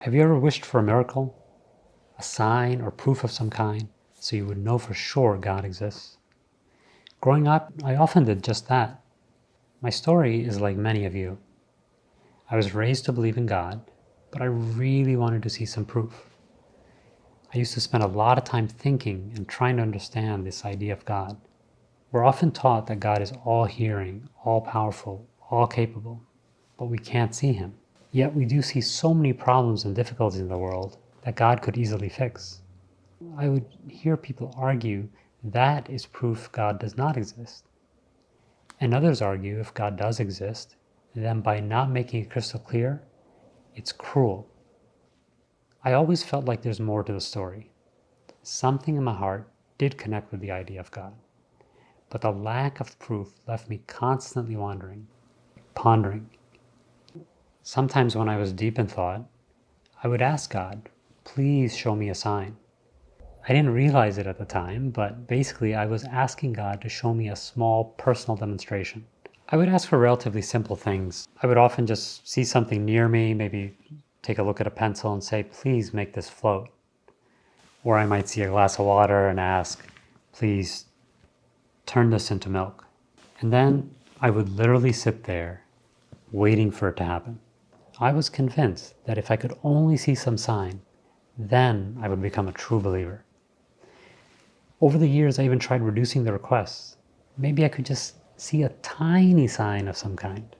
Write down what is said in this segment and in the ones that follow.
Have you ever wished for a miracle, a sign or proof of some kind, so you would know for sure God exists? Growing up, I often did just that. My story is like many of you. I was raised to believe in God, but I really wanted to see some proof. I used to spend a lot of time thinking and trying to understand this idea of God. We're often taught that God is all-hearing, all-powerful, all-capable, but we can't see Him. Yet we do see so many problems and difficulties in the world that God could easily fix. I would hear people argue that is proof God does not exist. And others argue if God does exist, then by not making it crystal clear, it's cruel. I always felt like there's more to the story. Something in my heart did connect with the idea of God, but the lack of proof left me constantly wandering, pondering. Sometimes when I was deep in thought, I would ask God, please show me a sign. I didn't realize it at the time, but basically I was asking God to show me a small personal demonstration. I would ask for relatively simple things. I would often just see something near me, maybe take a look at a pencil and say, please make this float. Or I might see a glass of water and ask, please turn this into milk. And then I would literally sit there waiting for it to happen. I was convinced that if I could only see some sign, then I would become a true believer. Over the years, I even tried reducing the requests. Maybe I could just see a tiny sign of some kind.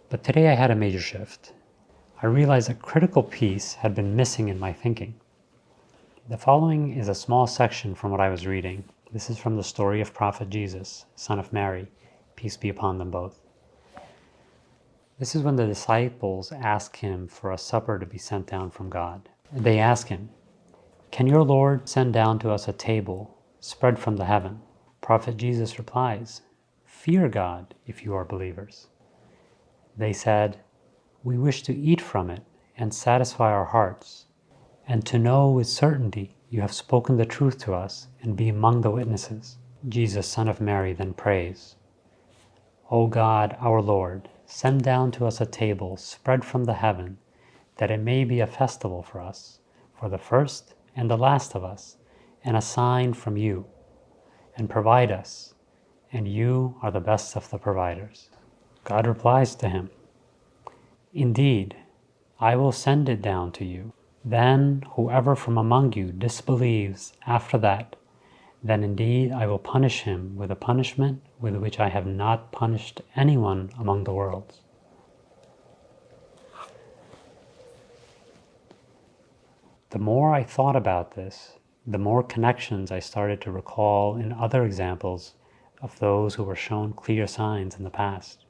But today I had a major shift. I realized a critical piece had been missing in my thinking. The following is a small section from what I was reading. This is from the story of Prophet Jesus, son of Mary, peace be upon them both. This is when the disciples ask him for a supper to be sent down from God. They ask him, can your Lord send down to us a table spread from the heaven? Prophet Jesus replies, fear God if you are believers. They said, we wish to eat from it and satisfy our hearts, and to know with certainty you have spoken the truth to us and be among the witnesses. Jesus, son of Mary, then prays, O God, our Lord, send down to us a table spread from the heaven, that it may be a festival for us, for the first and the last of us, and a sign from you, and provide us, and you are the best of the providers. God replies to him, indeed, I will send it down to you. Then whoever from among you disbelieves after that, then indeed I will punish him with a punishment with which I have not punished anyone among the worlds. The more I thought about this, the more connections I started to recall in other examples of those who were shown clear signs in the past.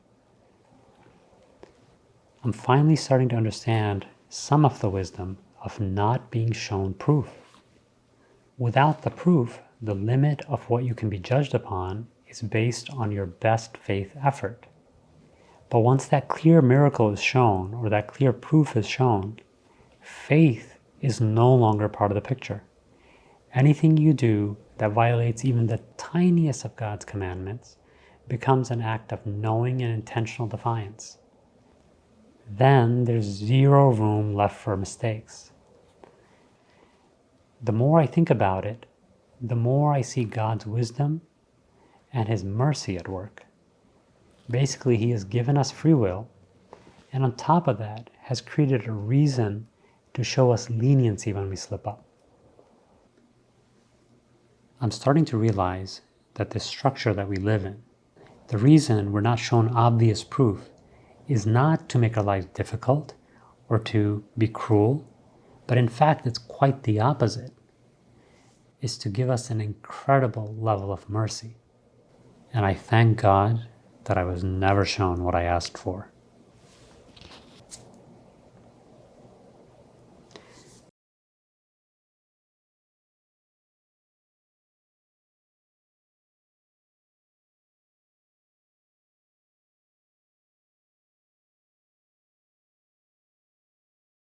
I'm finally starting to understand some of the wisdom of not being shown proof. Without the proof, the limit of what you can be judged upon is based on your best faith effort. But once that clear miracle is shown, or that clear proof is shown, faith is no longer part of the picture. Anything you do that violates even the tiniest of God's commandments becomes an act of knowing and intentional defiance. Then there's zero room left for mistakes. The more I think about it, the more I see God's wisdom and His mercy at work. Basically, He has given us free will, and on top of that, has created a reason to show us leniency when we slip up. I'm starting to realize that the structure that we live in, the reason we're not shown obvious proof, is not to make our lives difficult or to be cruel, but in fact it's quite the opposite. It's to give us an incredible level of mercy. And I thank God that I was never shown what I asked for.